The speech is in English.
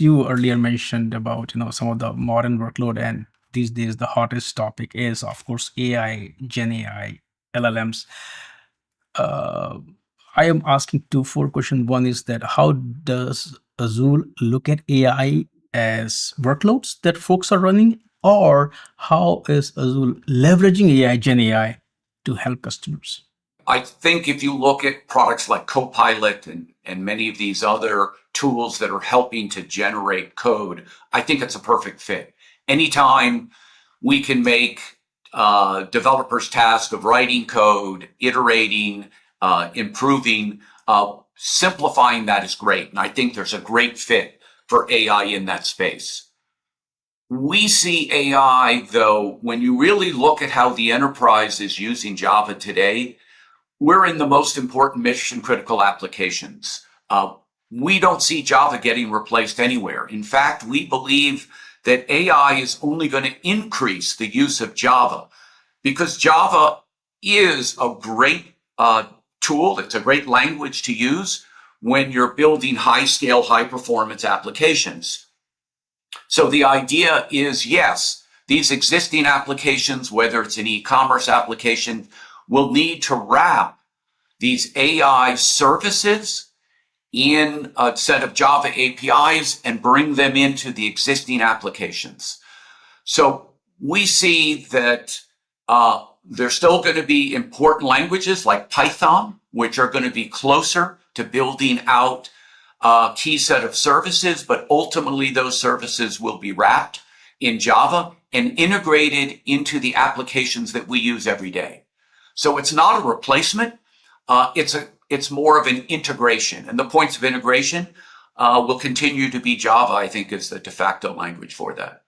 you earlier mentioned about some of the modern workload, and these days the hottest topic is of course AI, Gen AI, LLMs. uh, I am asking four questions. One is that how does Azul look at AI as workloads that folks are running, or how is Azul leveraging AI, Gen AI, to help customers? I think if you look at products like Copilot and many of these other tools that are helping to generate code, I think it's a perfect fit. Anytime we can make developers' task of writing code, iterating, improving, simplifying that is great. And I think there's a great fit for AI in that space. We see AI, though, when you really look at how the enterprise is using Java today, we're in the most important mission critical applications. We don't see Java getting replaced anywhere. In fact, we believe that AI is only going to increase the use of Java because Java is a great tool. It's a great language to use when you're building high scale, high performance applications. So the idea is, yes, these existing applications, whether it's an e-commerce application, will need to wrap these AI services in a set of Java APIs and bring them into the existing applications. So we see that there's still going to be important languages like Python, which are going to be closer to building out a key set of services, but ultimately those services will be wrapped in Java and integrated into the applications that we use every day. So it's not a replacement. It's more of an integration. And the points of integration will continue to be Java, I think, is the de facto language for that.